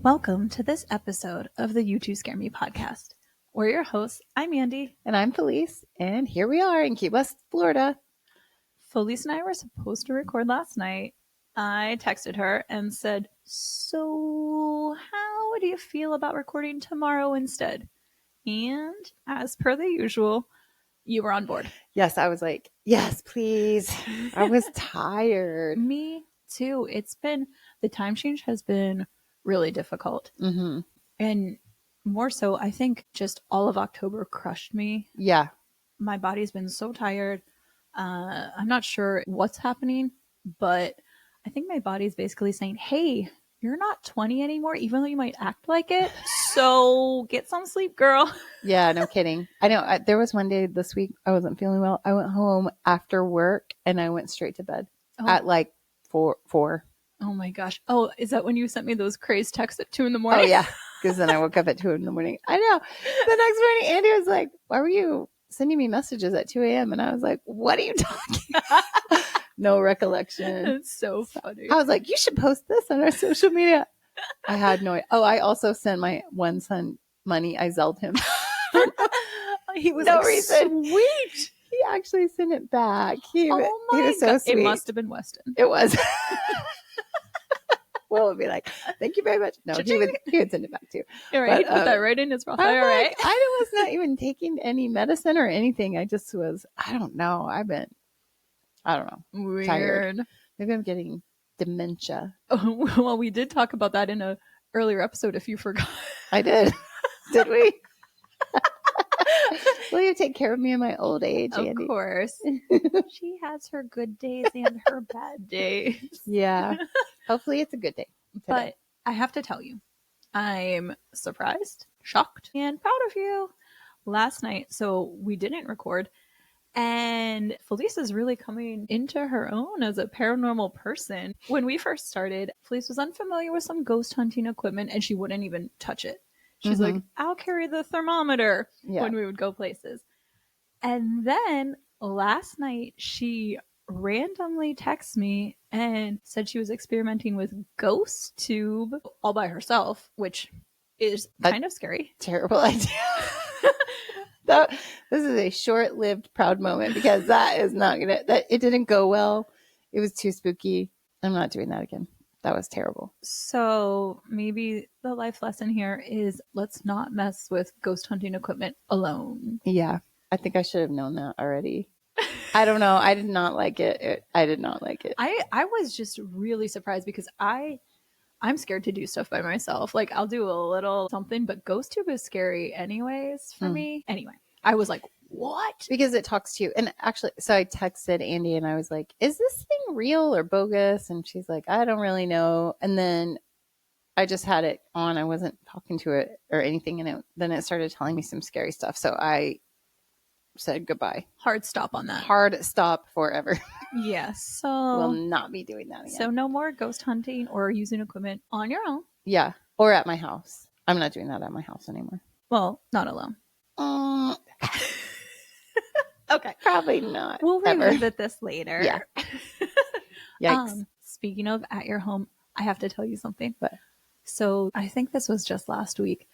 Welcome to this episode of the You Two Scare Me podcast. We're your hosts. I'm Andy. And I'm Felice. And here we are in Key West, Florida. Felice and I were supposed to record last night. I texted her and said, so how do you feel about recording tomorrow instead? And as per the usual, you were on board. Yes, I was like, yes, please. I was tired. Me too. The time change has been really difficult. Mm-hmm. And more so, I think just all of October crushed me. Yeah. My body's been so tired. I'm not sure what's happening, but I think my body's basically saying, hey, you're not 20 anymore, even though you might act like it. So get some sleep, girl. Yeah, no kidding. I know. There was one day this week I wasn't feeling well. I went home after work and I went straight to bed at like 4. Oh my gosh. Oh, is that when you sent me those crazed texts at 2 a.m? Oh yeah. Because then I woke up at 2 a.m. I know. The next morning, Andy was like, why were you sending me messages at 2 a.m.? And I was like, what are you talking about? No recollection. It's so funny. I was like, you should post this on our social media. I had no idea. Oh, I also sent my one son money. I Zelled him. He was no like, reason. Sweet. He actually sent it back. He was so God. sweet. It must have been Weston. It was. Will would be like, thank you very much. No, he would send it back too. All right, put that right in his Roth IRA. Right. I was not even taking any medicine or anything. I just was, I don't know. Weird. Tired. Maybe I'm getting dementia. Oh, well, we did talk about that in an earlier episode, if you forgot. I did. Did we? Will you take care of me in my old age, Andy? Of course. She has her good days and her bad days. Yeah. Hopefully it's a good day today. But I have to tell you, I'm surprised, shocked, and proud of you. Last night, so we didn't record, and Felice is really coming into her own as a paranormal person. When we first started, Felice was unfamiliar with some ghost hunting equipment, and she wouldn't even touch it. She's like, I'll carry the thermometer when we would go places. And then last night, she randomly texted me and said she was experimenting with Ghost Tube all by herself, which is kind of scary. Terrible idea. This is a short-lived proud moment because it didn't go well. It was too spooky. I'm not doing that again. That was terrible. So maybe the life lesson here is let's not mess with ghost hunting equipment alone. Yeah. I think I should have known that already. I don't know. I did not like it. I did not like it. I was just really surprised because I'm scared to do stuff by myself. Like I'll do a little something, but Ghost Tube is scary anyways for me. Anyway, I was like, what? Because it talks to you. And actually, so I texted Andy and I was like, is this thing real or bogus? And she's like, I don't really know. And then I just had it on. I wasn't talking to it or anything. And then it started telling me some scary stuff. So I said goodbye. Hard stop on that. Hard stop forever. Yes. So we'll not be doing that again. So no more ghost hunting or using equipment on your own. Yeah. Or at my house. I'm not doing that at my house anymore. Well, not alone. Okay. Probably not. We'll revisit this later. Yeah. Yikes. Speaking of at your home, I have to tell you something. What? So I think this was just last week.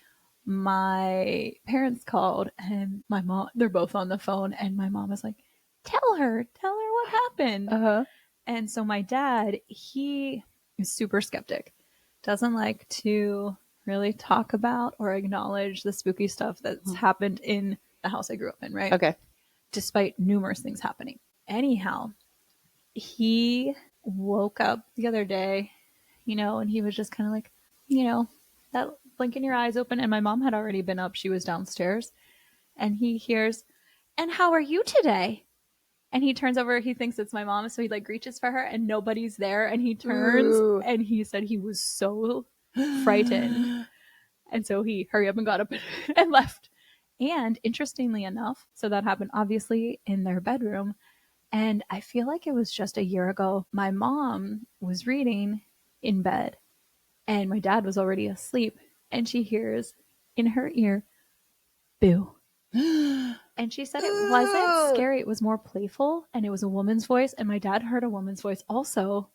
My parents called and my mom, they're both on the phone, and my mom was like, tell her what happened. Uh-huh. And so my dad, he is super skeptic, doesn't like to really talk about or acknowledge the spooky stuff that's happened in the house I grew up in, right? Okay. Despite numerous things happening. Anyhow, he woke up the other day, and he was just kind of like, that blinking your eyes open. And my mom had already been up. She was downstairs. And he hears, and how are you today? And he turns over. He thinks it's my mom. So he reaches for her and nobody's there. And he turns and he said he was so frightened. And so he hurried up and got up and left. And interestingly enough, so that happened obviously in their bedroom. And I feel like it was just a year ago. My mom was reading in bed and my dad was already asleep. And she hears in her ear, boo. And she said it wasn't scary. It was more playful. And it was a woman's voice. And my dad heard a woman's voice also.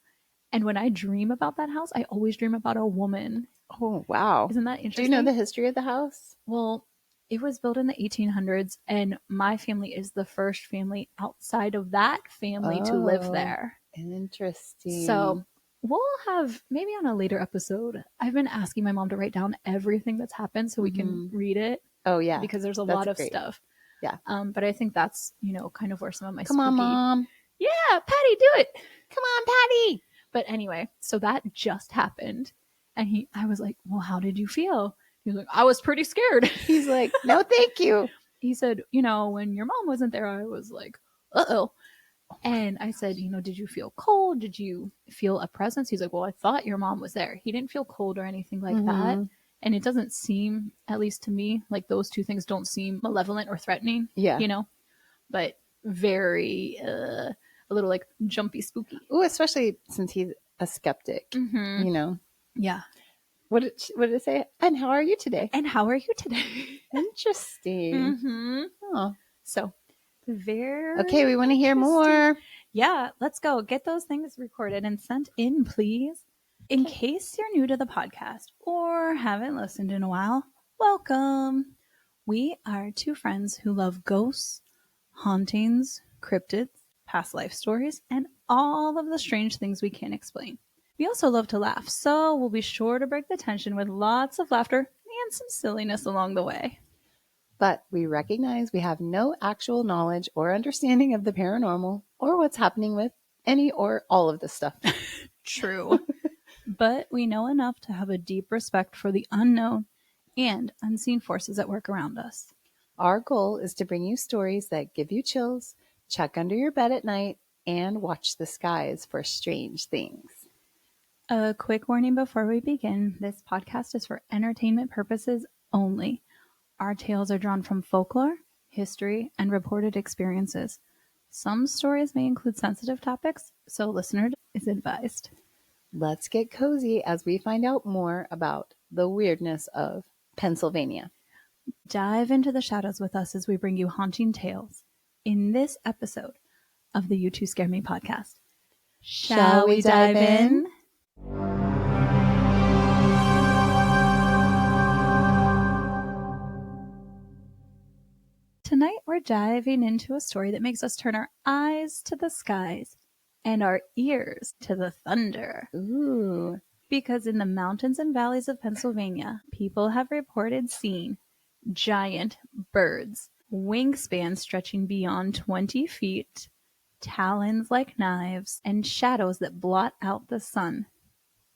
And when I dream about that house, I always dream about a woman. Oh, wow. Isn't that Do you interesting? know the history of the house? Well, it was built in the 1800s, and my family is the first family outside of that family to live there. Interesting. So we'll have maybe on a later episode. I've been asking my mom to write down everything that's happened so we can read it. Oh, yeah. Because there's a That's lot of great. stuff. Yeah. But I think that's, kind of where some of my Come on, Mom. Yeah, Patty, do it. Come on, Patty. But anyway, so that just happened. And I was like, well, how did you feel? He was like, I was pretty scared. He's like, no, thank you. He said, when your mom wasn't there, I was like, uh-oh. And I said, did you feel cold? Did you feel a presence? He's like, well, I thought your mom was there. He didn't feel cold or anything like that. And it doesn't seem, at least to me, like those two things don't seem malevolent or threatening. Yeah. But very, a little like jumpy, spooky. Ooh, especially since he's a skeptic, Yeah. What did it say? And how are you today? And how are you today? Interesting. Oh. So, very. Okay, we want to hear more. Yeah, let's go. Get those things recorded and sent in, please. In case you're new to the podcast or haven't listened in a while, welcome. We are two friends who love ghosts, hauntings, cryptids, past life stories, and all of the strange things we can't explain. We also love to laugh, so we'll be sure to break the tension with lots of laughter and some silliness along the way. But we recognize we have no actual knowledge or understanding of the paranormal or what's happening with any or all of this stuff. True. But we know enough to have a deep respect for the unknown and unseen forces at work around us. Our goal is to bring you stories that give you chills, check under your bed at night, and watch the skies for strange things. A quick warning before we begin, this podcast is for entertainment purposes only. Our tales are drawn from folklore, history, and reported experiences. Some stories may include sensitive topics, so listener is advised. Let's get cozy as we find out more about the weirdness of Pennsylvania. Dive into the shadows with us as we bring you haunting tales in this episode of the You Two Scare Me podcast. Shall we dive in? Tonight we're diving into a story that makes us turn our eyes to the skies and our ears to the thunder. Ooh. Because in the mountains and valleys of Pennsylvania, people have reported seeing giant birds, wingspans stretching beyond 20 feet, talons like knives, and shadows that blot out the sun.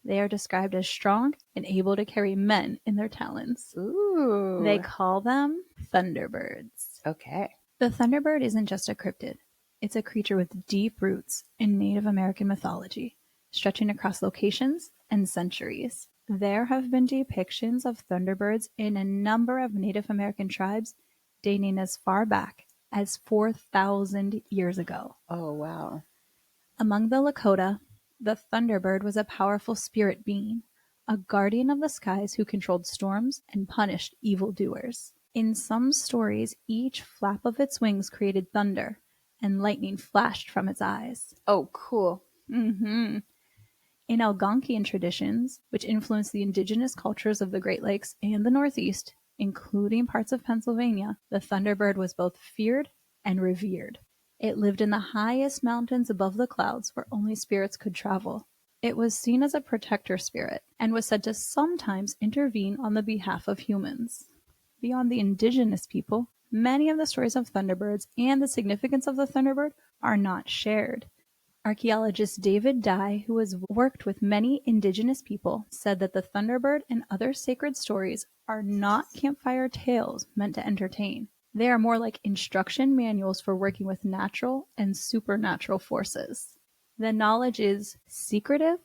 They are described as strong and able to carry men in their talons. Ooh. They call them Thunderbirds. Okay. The Thunderbird isn't just a cryptid. It's a creature with deep roots in Native American mythology, stretching across locations and centuries. There have been depictions of Thunderbirds in a number of Native American tribes dating as far back as 4,000 years ago. Oh, wow. Among the Lakota, the Thunderbird was a powerful spirit being, a guardian of the skies who controlled storms and punished evildoers. In some stories, each flap of its wings created thunder, and lightning flashed from its eyes. Oh, cool. In Algonquian traditions, which influenced the indigenous cultures of the Great Lakes and the Northeast, including parts of Pennsylvania, the Thunderbird was both feared and revered. It lived in the highest mountains above the clouds where only spirits could travel. It was seen as a protector spirit and was said to sometimes intervene on the behalf of humans. Beyond the indigenous people, many of the stories of Thunderbirds and the significance of the Thunderbird are not shared. Archaeologist David Dye, who has worked with many indigenous people, said that the Thunderbird and other sacred stories are not campfire tales meant to entertain. They are more like instruction manuals for working with natural and supernatural forces. The knowledge is secretive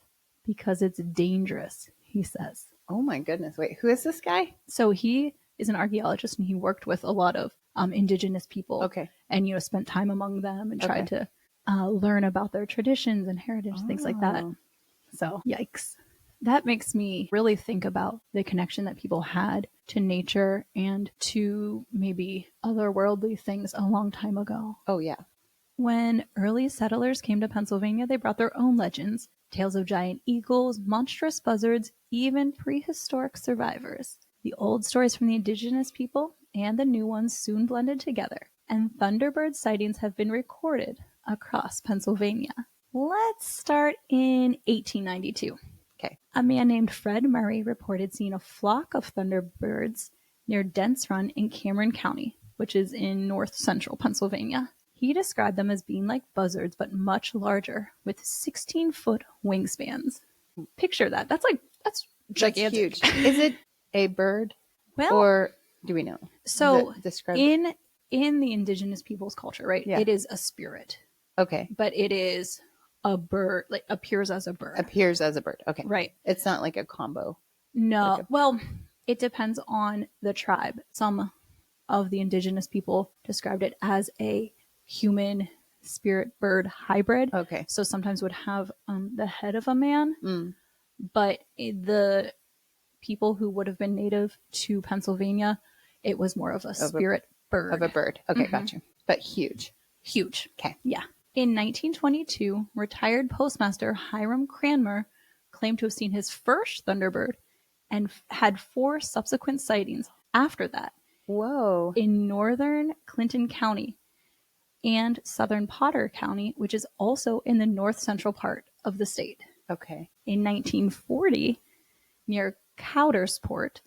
because it's dangerous, he says. Oh my goodness. Wait, who is this guy? So he is an archaeologist and he worked with a lot of indigenous people. Okay. And, spent time among them and tried to learn about their traditions and heritage, things like that. So, yikes. That makes me really think about the connection that people had to nature and to maybe otherworldly things a long time ago. Oh, yeah. When early settlers came to Pennsylvania, they brought their own legends, Tales of giant eagles, monstrous buzzards, even prehistoric survivors. The old stories from the indigenous people and the new ones soon blended together, and Thunderbird sightings have been recorded across Pennsylvania. Let's start in 1892. Okay. A man named Fred Murray reported seeing a flock of Thunderbirds near Dents Run in Cameron County, which is in north central Pennsylvania. He described them as being like buzzards, but much larger, with 16-foot wingspans. Picture that. That's gigantic. That's huge. Is it a bird? Well, or do we know? So describe in the indigenous people's culture, right? Yeah. It is a spirit. Okay. But it is a bird, like appears as a bird. Appears as a bird. Okay. Right. It's not like a combo. No. Well, it depends on the tribe. Some of the indigenous people described it as a human spirit bird hybrid. Okay. So sometimes would have the head of a man, but the people who would have been native to Pennsylvania, it was more of a spirit bird. Of a bird. Okay, gotcha. But huge. Huge. Okay. Yeah. In 1922, retired postmaster Hiram Cranmer claimed to have seen his first Thunderbird and had 4 subsequent sightings after that. Whoa. In northern Clinton County and southern Potter County, which is also in the north central part of the state. Okay. In 1940, near Coudersport,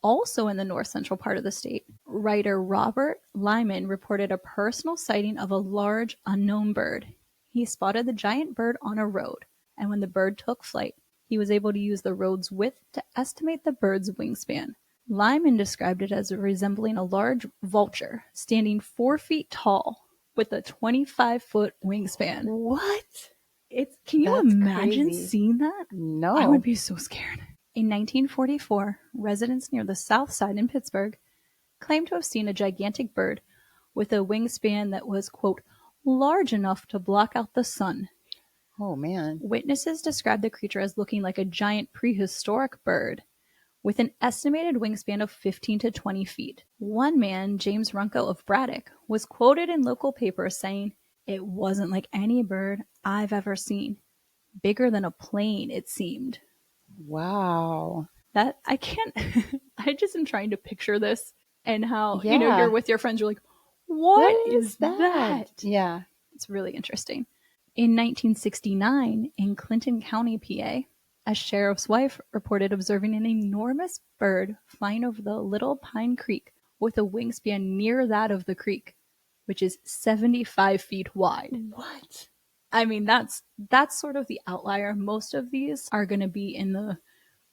also in the north central part of the state, writer Robert Lyman reported a personal sighting of a large unknown bird. He spotted the giant bird on a road, and when the bird took flight, he was able to use the road's width to estimate the bird's wingspan. Lyman described it as resembling a large vulture standing 4 feet tall with a 25-foot wingspan. What? Can you imagine crazy. seeing that? No. I would be so scared. In 1944, residents near the South Side in Pittsburgh claimed to have seen a gigantic bird with a wingspan that was, quote, large enough to block out the sun. Oh, man. Witnesses described the creature as looking like a giant prehistoric bird with an estimated wingspan of 15 to 20 feet. One man, James Runco of Braddock, was quoted in local papers saying, "It wasn't like any bird I've ever seen. Bigger than a plane, it seemed." Wow. That I can't I just am trying to picture this and how Yeah. you're with your friends, you're like, what is that? Yeah. It's really interesting. In 1969, in Clinton County, PA, a sheriff's wife reported observing an enormous bird flying over the Little Pine Creek with a wingspan near that of the creek, which is 75 feet wide. What? I mean, that's sort of the outlier. Most of these are going to be in the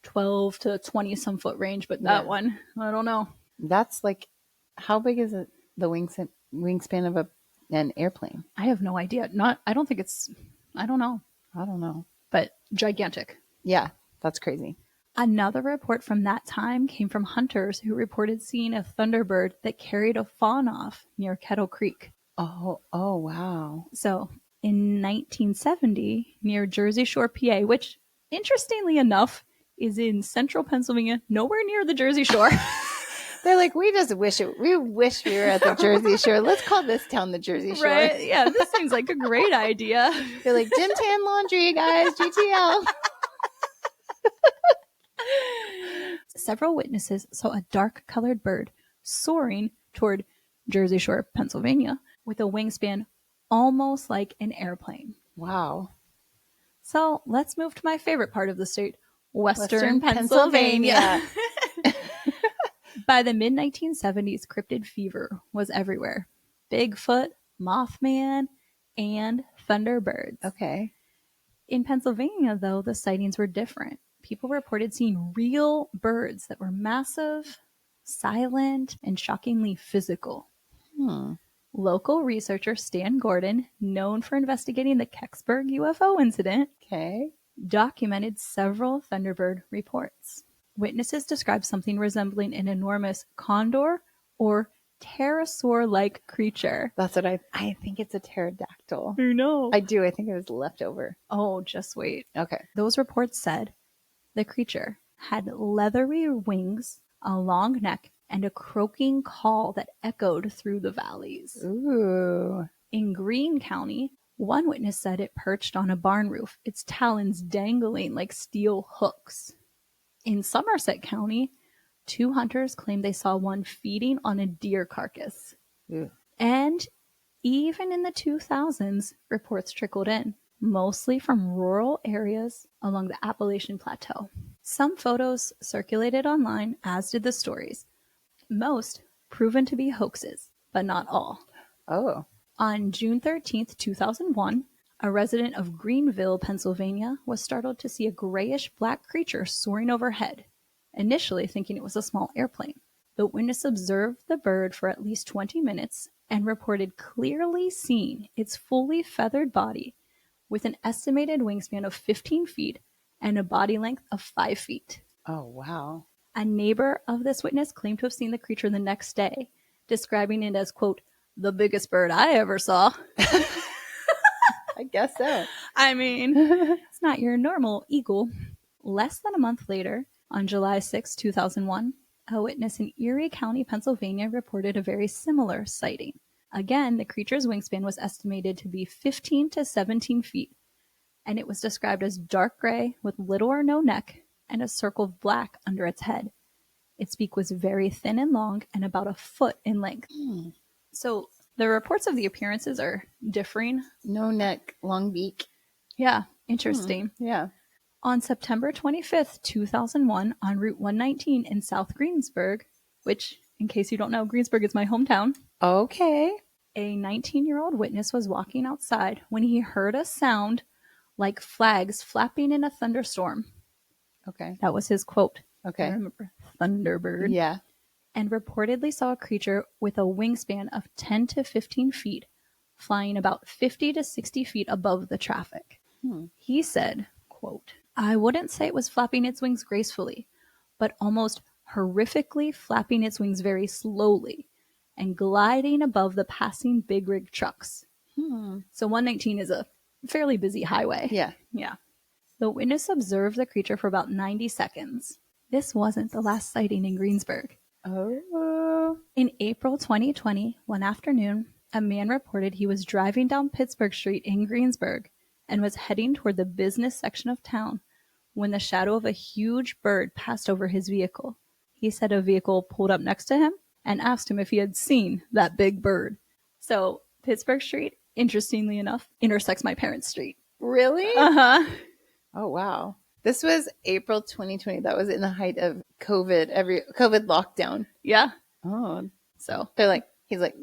12 to 20 some foot range, but that one, I don't know. That's like, how big is it? The wingspan of an airplane? I have no idea. I don't think it's, I don't know. I don't know. But gigantic. Yeah, that's crazy. Another report from that time came from hunters who reported seeing a Thunderbird that carried a fawn off near Kettle Creek. Oh, wow. So in 1970, near Jersey Shore, PA, which interestingly enough is in central Pennsylvania, nowhere near the Jersey Shore. They're like, we wish we were at the Jersey Shore. Let's call this town the Jersey Shore. Right? Yeah, this seems like a great idea. They're like, Gym Tan Laundry, guys, GTL. Several witnesses saw a dark-colored bird soaring toward Jersey Shore, Pennsylvania, with a wingspan almost like an airplane. Wow. So let's move to my favorite part of the state, Western Pennsylvania. By the mid-1970s, cryptid fever was everywhere. Bigfoot, Mothman, and Thunderbirds. Okay. In Pennsylvania, though, the sightings were different. People reported seeing real birds that were massive, silent, and shockingly physical. Local researcher Stan Gordon, known for investigating the Kecksburg UFO incident, documented several Thunderbird reports. Witnesses described something resembling an enormous condor or pterosaur-like creature. That's what I think it's a pterodactyl. I know. I do. I think it was leftover. Oh, just wait. Okay. Those reports said the creature had leathery wings, a long neck, and a croaking call that echoed through the valleys. Ooh. In Greene County, One witness said it perched on a barn roof, its talons dangling like steel hooks. In Somerset County, 2 hunters claimed they saw one feeding on a deer carcass. Ew. And even in the 2000s, reports trickled in, mostly from rural areas along the Appalachian Plateau. Some photos circulated online, as did the stories. Most proven to be hoaxes, but not all. Oh. On June 13th, 2001, a resident of Greenville, Pennsylvania, was startled to see a grayish-black creature soaring overhead, initially thinking it was a small airplane. The witness observed the bird for at least 20 minutes and reported clearly seeing its fully feathered body with an estimated wingspan of 15 feet and a body length of 5 feet. Oh, wow. A neighbor of this witness claimed to have seen the creature the next day, describing it as, quote, the biggest bird I ever saw. I guess so. I mean, it's not your normal eagle. Less than a month later, on July 6, 2001, a witness in Erie County, Pennsylvania, reported a very similar sighting. Again, the creature's wingspan was estimated to be 15 to 17 feet, and it was described as dark gray with little or no neck and a circle of black under its head. Its beak was very thin and long and about a foot in length. So the reports of the appearances are differing. No neck, long beak. Yeah, interesting. Yeah. On September 25th, 2001, on Route 119 in South Greensburg, which, in case you don't know, Greensburg is my hometown, Okay. a 19-year-old witness was walking outside when he heard a sound like flags flapping in a thunderstorm. Okay. That was his quote. Okay. I remember Thunderbird. Yeah. And reportedly saw a creature with a wingspan of 10 to 15 feet, flying about 50 to 60 feet above the traffic. He said, quote, I wouldn't say it was flapping its wings gracefully, but almost horrifically flapping its wings very slowly and gliding above the passing big rig trucks. So 119 is a fairly busy highway. Yeah. Yeah. The witness observed the creature for about 90 seconds. This wasn't the last sighting in Greensburg. Oh. In April 2020, one afternoon, a man reported he was driving down Pittsburgh Street in Greensburg and was heading toward the business section of town when the shadow of a huge bird passed over his vehicle. He said a vehicle pulled up next to him and asked him if he had seen that big bird. So Pittsburgh Street, interestingly enough, intersects my parents' street. Really? Uh-huh. Oh, wow. This was April 2020. That was in the height of COVID, COVID lockdown. Yeah. Oh. So He's like,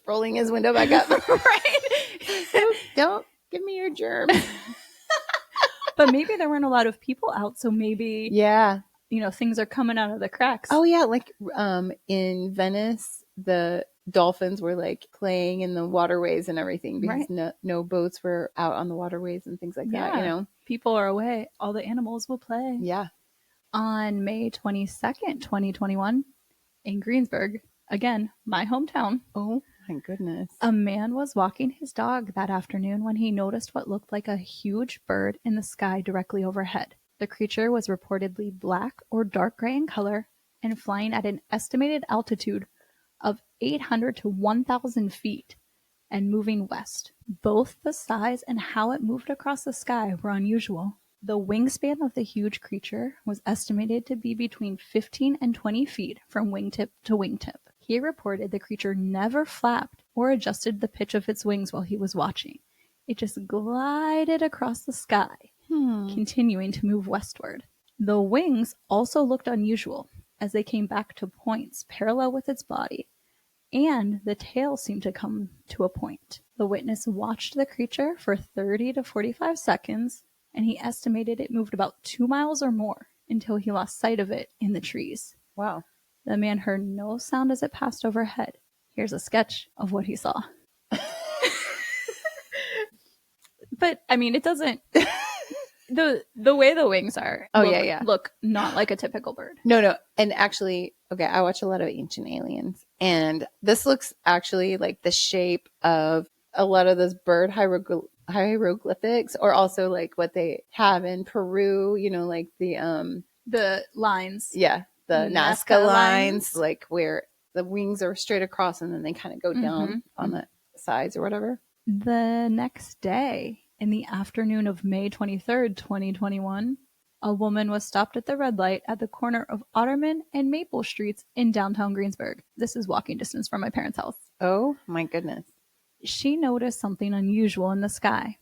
rolling his window back up. right. Don't give me your germs. But maybe there weren't a lot of people out, so maybe Yeah. Things are coming out of the cracks. Oh, yeah. Like in Venice, the dolphins were like playing in the waterways and everything because no boats were out on the waterways and things like that, People are away. All the animals will play. Yeah. On May 22nd, 2021, in Greensburg, again, my hometown. Oh, my goodness. A man was walking his dog that afternoon when he noticed what looked like a huge bird in the sky directly overhead. The creature was reportedly black or dark gray in color and flying at an estimated altitude of 800 to 1,000 feet and moving west. Both the size and how it moved across the sky were unusual. The wingspan of the huge creature was estimated to be between 15 and 20 feet from wingtip to wingtip. He reported the creature never flapped or adjusted the pitch of its wings while he was watching. It just glided across the sky, continuing to move westward. The wings also looked unusual as they came back to points parallel with its body, and the tail seemed to come to a point. The witness watched the creature for 30 to 45 seconds, and he estimated it moved about 2 miles or more until he lost sight of it in the trees. Wow. The man heard no sound as it passed overhead. Here's a sketch of what he saw. But, I mean, it doesn't... The way the wings are look not like a typical bird. No. And actually, okay, I watch a lot of Ancient Aliens, and this looks actually like the shape of a lot of those bird hieroglyphics, or also like what they have in Peru, like the lines. Yeah, the Nazca lines, like where the wings are straight across and then they kind of go down on the sides or whatever. The next day, in the afternoon of May 23rd, 2021, a woman was stopped at the red light at the corner of Otterman and Maple Streets in downtown Greensburg. This is walking distance from my parents' house. Oh my goodness. She noticed something unusual in the sky.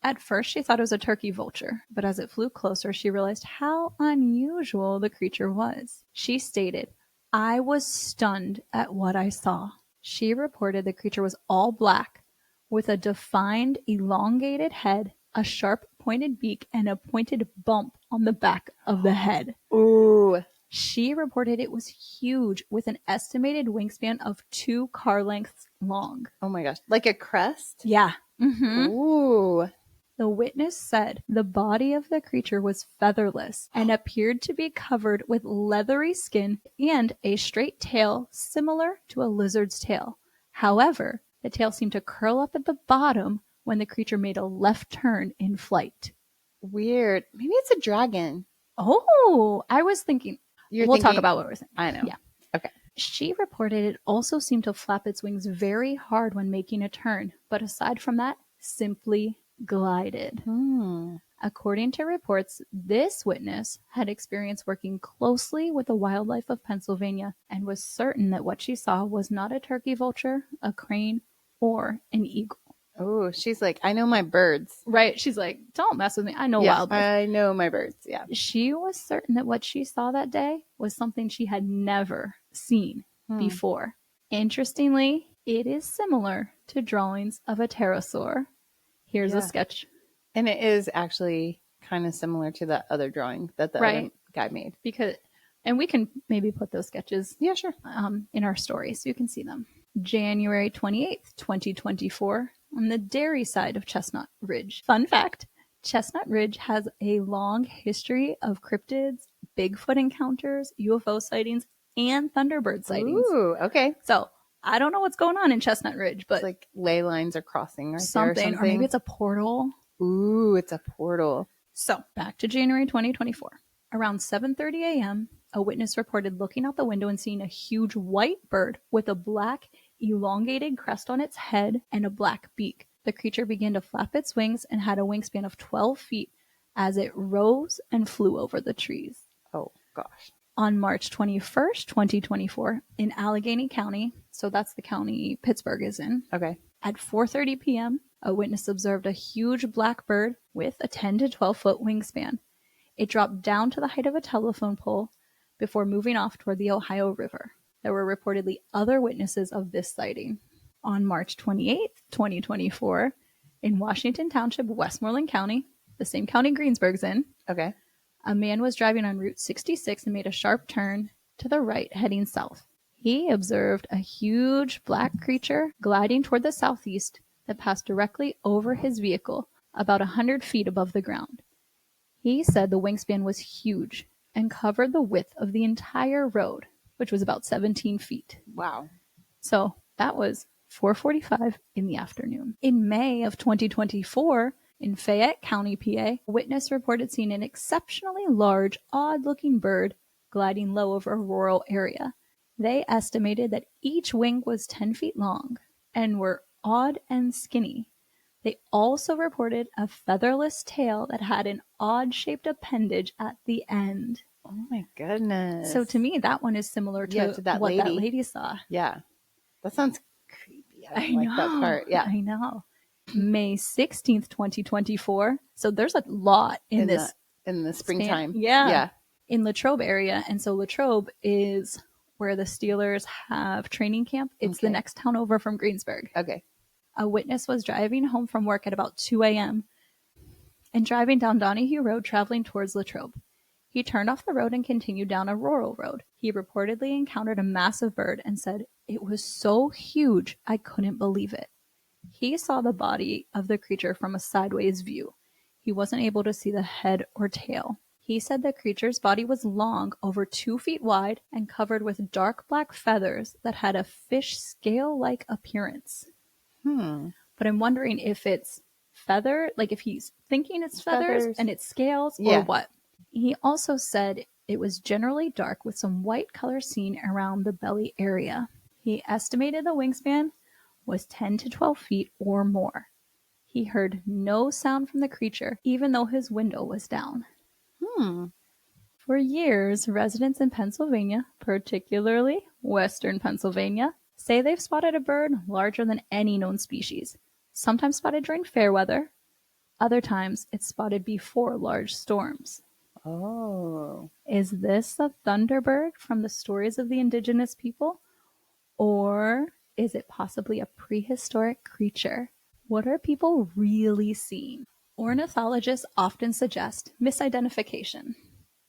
At first, she thought it was a turkey vulture, but as it flew closer, she realized how unusual the creature was. She stated, "I was stunned at what I saw." She reported the creature was all black, with a defined, elongated head, a sharp pointed beak, and a pointed bump on the back of the head. Ooh. She reported it was huge, with an estimated wingspan of 2 car lengths long. Oh my gosh. Like a crest? Yeah. Mm-hmm. Ooh. The witness said the body of the creature was featherless and appeared to be covered with leathery skin and a straight tail similar to a lizard's tail. However, the tail seemed to curl up at the bottom when the creature made a left turn in flight. Weird. Maybe it's a dragon. Oh, I was thinking. We'll talk about what we're saying. I know. Yeah. Okay. She reported it also seemed to flap its wings very hard when making a turn, but aside from that, simply glided. According to reports, this witness had experience working closely with the wildlife of Pennsylvania and was certain that what she saw was not a turkey vulture, a crane, or an eagle. Oh, she's like, I know my birds. Right. She's like, don't mess with me. I know wildlife. I know my birds. Yeah. She was certain that what she saw that day was something she had never seen before. Interestingly, it is similar to drawings of a pterosaur. Here's a sketch. And it is actually kind of similar to that other drawing that the other guy made. And we can maybe put those sketches sure. In our story so you can see them. January 28th, 2024, on the dairy side of Chestnut Ridge. Fun fact, Chestnut Ridge has a long history of cryptids, Bigfoot encounters, UFO sightings, and Thunderbird sightings. Ooh, okay. So I don't know what's going on in Chestnut Ridge, but it's like ley lines are crossing right something, there or something. Or maybe it's a portal. Ooh, it's a portal. So back to January 2024. Around 7:30 a.m., a witness reported looking out the window and seeing a huge white bird with a black, elongated crest on its head and a black beak. The creature began to flap its wings and had a wingspan of 12 feet as it rose and flew over the trees. Oh, gosh. On March 21st, 2024, in Allegheny County, so that's the county Pittsburgh is in. Okay. At 4:30 p.m., a witness observed a huge black bird with a 10 to 12 foot wingspan. It dropped down to the height of a telephone pole before moving off toward the Ohio River. There were reportedly other witnesses of this sighting. On March 28th, 2024, in Washington Township, Westmoreland County, the same county Greensburg's in, okay, a man was driving on Route 66 and made a sharp turn to the right heading south. He observed a huge black creature gliding toward the southeast that passed directly over his vehicle about 100 feet above the ground. He said the wingspan was huge and covered the width of the entire road, which was about 17 feet. Wow. So that was 4:45 in the afternoon. In May of 2024, in Fayette County, PA, a witness reported seeing an exceptionally large, odd-looking bird gliding low over a rural area. They estimated that each wing was 10 feet long and were odd and skinny. They also reported a featherless tail that had an odd-shaped appendage at the end. Oh my goodness. So to me, that one is similar to that what lady. that lady saw. Yeah. That sounds creepy. I like know. That part. Yeah. I know. May 16th, 2024. So there's a lot in this. In the springtime. Yeah. Yeah. In Latrobe area. And so Latrobe is where the Steelers have training camp. It's the next town over from Greensburg. Okay. A witness was driving home from work at about 2 a.m. and driving down Donahue Road traveling towards Latrobe. He turned off the road and continued down a rural road. He reportedly encountered a massive bird and said, "It was so huge, I couldn't believe it." He saw the body of the creature from a sideways view. He wasn't able to see the head or tail. He said the creature's body was long, over 2 feet wide, and covered with dark black feathers that had a fish scale-like appearance. But I'm wondering if it's feather, like if he's thinking it's feathers and it's scales or what. He also said it was generally dark with some white color seen around the belly area. He estimated the wingspan was 10 to 12 feet or more. He heard no sound from the creature, even though his window was down. For years, residents in Pennsylvania, particularly western Pennsylvania, say they've spotted a bird larger than any known species, sometimes spotted during fair weather, other times it's spotted before large storms. Oh. Is this a thunderbird from the stories of the indigenous people? Or is it possibly a prehistoric creature? What are people really seeing? Ornithologists often suggest misidentification.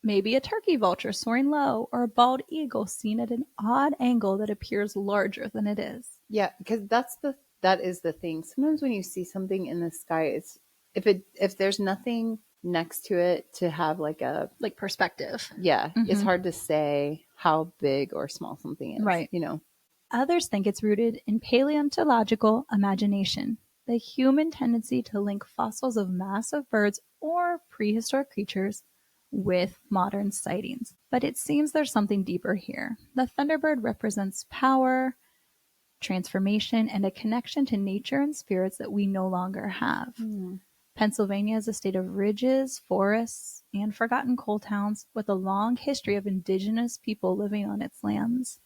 Maybe a turkey vulture soaring low or a bald eagle seen at an odd angle that appears larger than it is. Yeah, because that is the thing. Sometimes when you see something in the sky, it's if there's nothing next to it to have like a perspective. Yeah, it's hard to say how big or small something is. Right. Others think it's rooted in paleontological imagination, the human tendency to link fossils of massive birds or prehistoric creatures with modern sightings. But it seems there's something deeper here. The Thunderbird represents power, transformation, and a connection to nature and spirits that we no longer have. Pennsylvania is a state of ridges, forests, and forgotten coal towns with a long history of indigenous people living on its lands.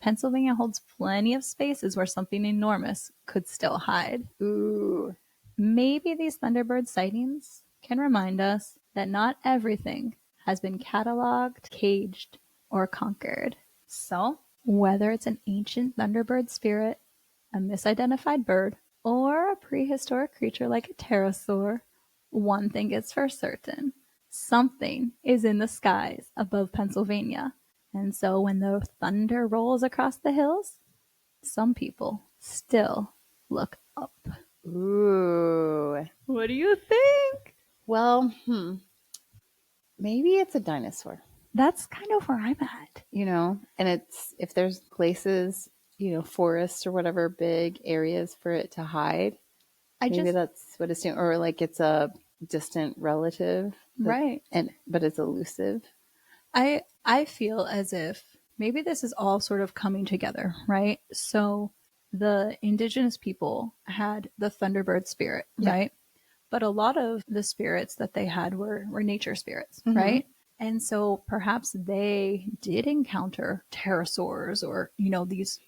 Pennsylvania holds plenty of spaces where something enormous could still hide. Ooh. Maybe these Thunderbird sightings can remind us that not everything has been cataloged, caged, or conquered. So, whether it's an ancient Thunderbird spirit, a misidentified bird, or a prehistoric creature like a pterosaur, one thing is for certain. Something is in the skies above Pennsylvania. And so when the thunder rolls across the hills, some people still look up. Ooh. What do you think? Well, maybe it's a dinosaur. That's kind of where I'm at. And it's if there's places, forests or whatever, big areas for it to hide. Maybe that's what it's doing. Or like it's a distant relative. Right. But it's elusive. I feel as if maybe this is all sort of coming together, right? So the indigenous people had the Thunderbird spirit, right? But a lot of the spirits that they had were nature spirits, right? And so perhaps they did encounter pterosaurs or, these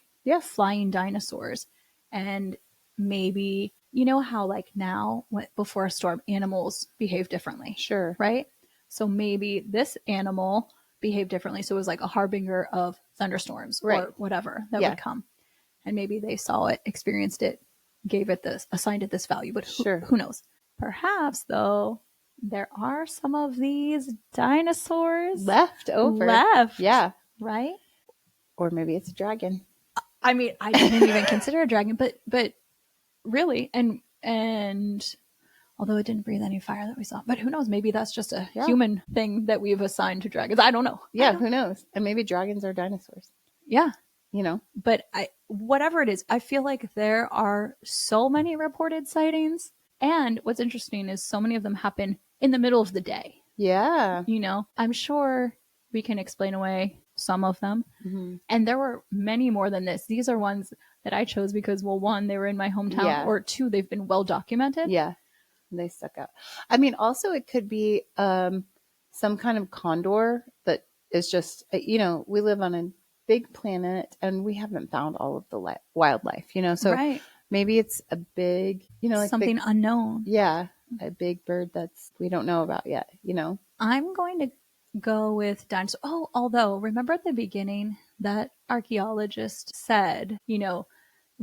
flying dinosaurs. And maybe, how like now, before a storm, animals behave differently. Sure. Right? So maybe this animal behaved differently. So it was like a harbinger of thunderstorms or whatever that would come. And maybe they saw it, experienced it, assigned it this value. But who knows? Perhaps, though, there are some of these dinosaurs left over. Yeah. Right? Or maybe it's a dragon. I mean, I didn't even consider a dragon, but really, and although it didn't breathe any fire that we saw, but who knows? Maybe that's just a human thing that we've assigned to dragons. I don't know. Yeah, who knows? And maybe dragons are dinosaurs. Yeah. But whatever it is, I feel like there are so many reported sightings. And what's interesting is so many of them happen in the middle of the day. Yeah. I'm sure we can explain away some of them. And there were many more than this. These are ones that I chose because, well, one, they were in my hometown, or two, they've been well documented. Yeah. They stuck out. I mean, also it could be some kind of condor that is just, we live on a big planet and we haven't found all of the wildlife, so maybe it's a big, like something unknown. Yeah. A big bird that's we don't know about yet, I'm going to go with dinosaur. Oh, although remember at the beginning that archaeologist said,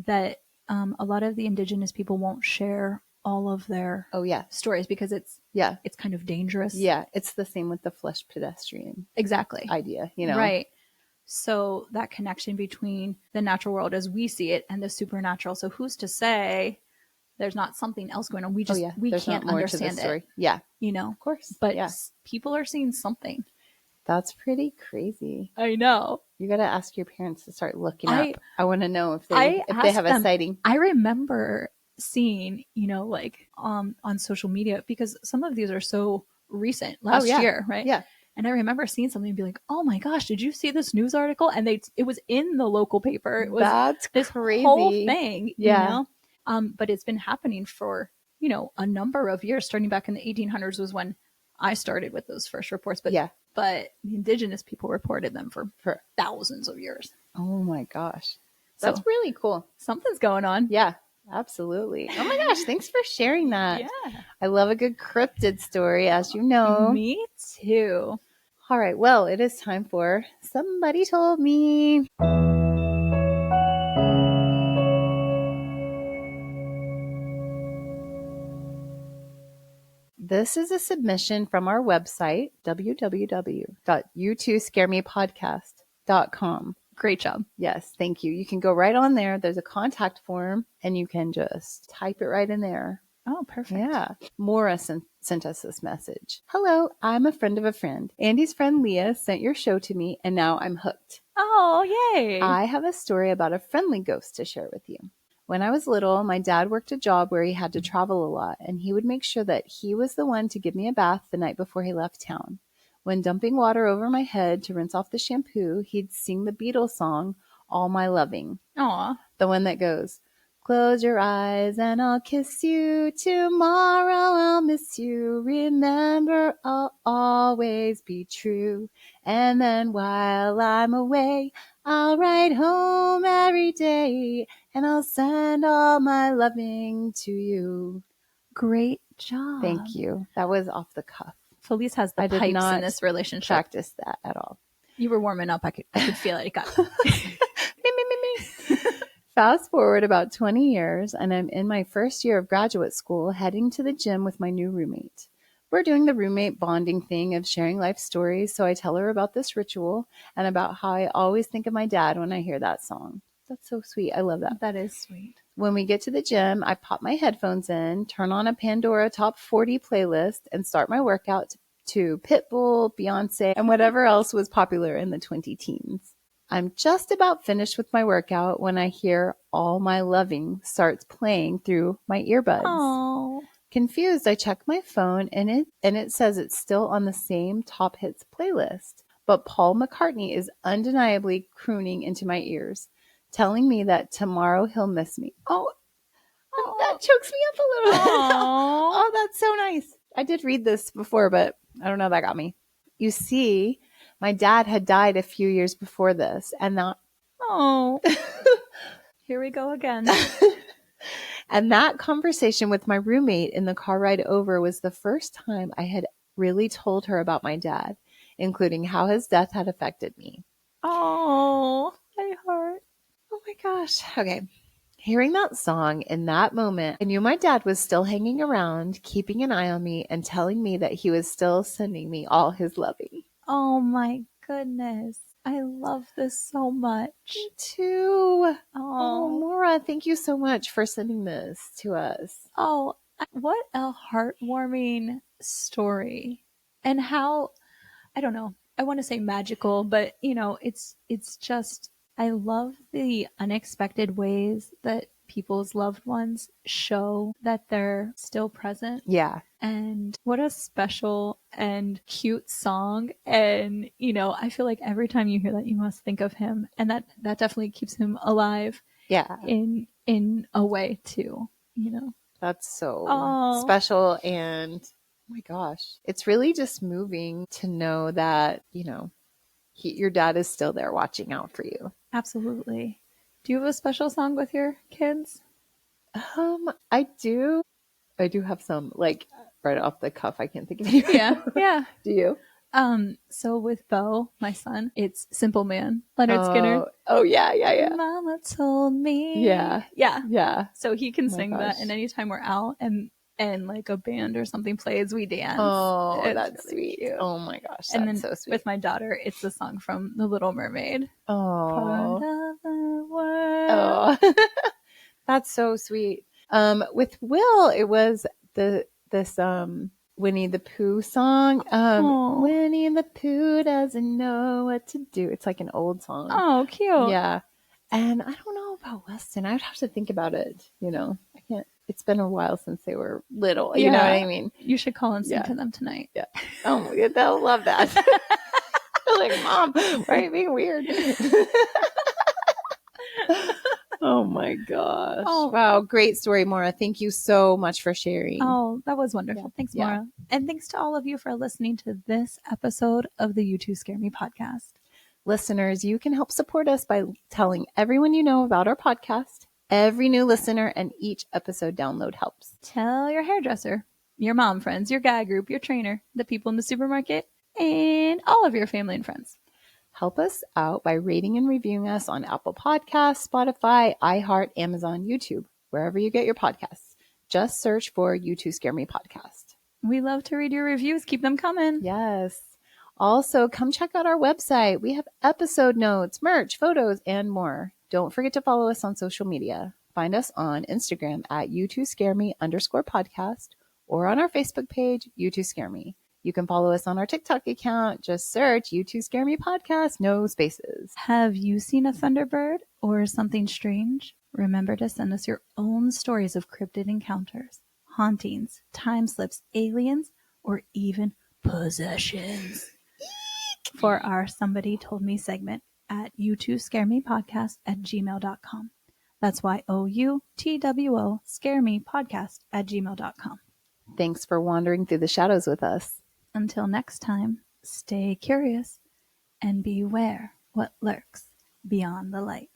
that a lot of the indigenous people won't share all of their stories because it's kind of dangerous. Yeah, it's the same with the flesh pedestrian idea, Right. So that connection between the natural world as we see it and the supernatural. So who's to say there's not something else going on? We just we can't understand it. Yeah. Of course. But people are seeing something. That's pretty crazy. I know. You got to ask your parents to start looking up. I want to know if they have a sighting. I remember seeing, on social media, because some of these are so recent, last year, right? Yeah. And I remember seeing something and be like, oh my gosh, did you see this news article? And it was in the local paper. It was That's this crazy. whole thing, Yeah. you know? But it's been happening for, you know, a number of years. Starting back in the 1800s was when I started with those first reports. But Yeah. but the indigenous people reported them for thousands of years. Oh my gosh. That's So really cool. something's going on. Yeah, absolutely. Oh my gosh, thanks for sharing that. Yeah. I love a good cryptid story, as you know. Me too. All right, well, it is time for Somebody Told Me. This is a submission from our website, www.you2scaremepodcast.com. Great job. Yes, thank you. You can go right on there. There's a contact form, and you can just type it right in there. Oh, perfect. Yeah. Maura sent us this message. Hello, I'm a friend of a friend. Andy's friend Leah sent your show to me, and now I'm hooked. Oh, yay. I have a story about a friendly ghost to share with you. When I was little, my dad worked a job where he had to travel a lot, and he would make sure that he was the one to give me a bath the night before he left town. When dumping water over my head to rinse off the shampoo, he'd sing the Beatles song, All My Loving. Aw. The one that goes, close your eyes and I'll kiss you. Tomorrow I'll miss you. Remember, I'll always be true. And then while I'm away, I'll write home every day and I'll send all my loving to you. Great job. Thank you. That was off the cuff. Felice has the I did pipes not in this relationship. practice that at all. You were warming up. I could feel it. It got me. Fast forward about 20 years, and I'm in my first year of graduate school, heading to the gym with my new roommate. We're doing the roommate bonding thing of sharing life stories, so I tell her about this ritual and about how I always think of my dad when I hear that song. That's so sweet. I love that. That is sweet. When we get to the gym, I pop my headphones in, turn on a Pandora Top 40 playlist, and start my workout to Pitbull, Beyonce, and whatever else was popular in the 20-teens. I'm just about finished with my workout when I hear All My Loving starts playing through my earbuds. Oh. Confused, I check my phone and it says it's still on the same top hits playlist. But Paul McCartney is undeniably crooning into my ears, telling me that tomorrow he'll miss me. Oh, that chokes me up a little bit. Oh, that's so nice. I did read this before, but I don't know, that got me. You see, my dad had died a few years before this, and that. Oh. Here we go again. And that conversation with my roommate in the car ride over was the first time I had really told her about my dad, including how his death had affected me. Oh, my heart. Oh my gosh. Okay. Hearing that song in that moment, I knew my dad was still hanging around, keeping an eye on me, and telling me that he was still sending me all his loving. Oh my goodness. I love this so much. Me too. Oh, Maura, thank you so much for sending this to us. Oh, what a heartwarming story. And how, I don't know, I want to say magical, but you know, it's just, I love the unexpected ways that people's loved ones show that they're still present. Yeah. And what a special and cute song. And, you know, I feel like every time you hear that, you must think of him. And that definitely keeps him alive. Yeah. In a way too, you know. That's so special. And oh my gosh, it's really just moving to know that, you know, your dad is still there watching out for you. Absolutely. Do you have a special song with your kids? I do. I do have some, like, right off the cuff. I can't think of any. Yeah. Do you? So with Bo, my son, it's Simple Man, Leonard Skinner. Oh yeah. Mama told me. Yeah. So he can sing that, and anytime we're out and like a band or something plays, we dance. Oh, it's that's really sweet. Cute. Oh my gosh, that's and then so sweet. With my daughter, it's the song from The Little Mermaid. Oh, part of the world. Oh, that's so sweet. With Will, it was this Winnie the Pooh song. Winnie the Pooh doesn't know what to do. It's like an old song. Oh, cute. Yeah. And I don't know about Weston. I'd have to think about it. You know, I can't. It's been a while since they were little. You know what I mean? You should call and sing to them tonight. Yeah. Oh my God, they'll love that. They're like, Mom, why are you being weird? Oh my gosh. Oh. Wow. Great story, Maura. Thank you so much for sharing. Oh, that was wonderful. Yeah. Thanks, Maura. And thanks to all of you for listening to this episode of the You Two Scare Me podcast. Listeners, you can help support us by telling everyone you know about our podcast. Every new listener and each episode download helps. Tell your hairdresser, your mom friends, your guy group, your trainer, the people in the supermarket, and all of your family and friends. Help us out by rating and reviewing us on Apple Podcasts, Spotify, iHeart, Amazon, YouTube, wherever you get your podcasts. Just search for You Two Scare Me podcast. We love to read your reviews. Keep them coming. Yes. Also, come check out our website. We have episode notes, merch, photos, and more. Don't forget to follow us on social media. Find us on Instagram at you2scareme_podcast or on our Facebook page, You Two Scare Me. You can follow us on our TikTok account. Just search You Two Scare Me podcast, no spaces. Have you seen a Thunderbird or something strange? Remember to send us your own stories of cryptid encounters, hauntings, time slips, aliens, or even possessions for our Somebody Told Me segment at you2scaremepodcast@gmail.com. That's YOUTWO scaremepodcast@gmail.com. Thanks for wandering through the shadows with us. Until next time, stay curious and beware what lurks beyond the light.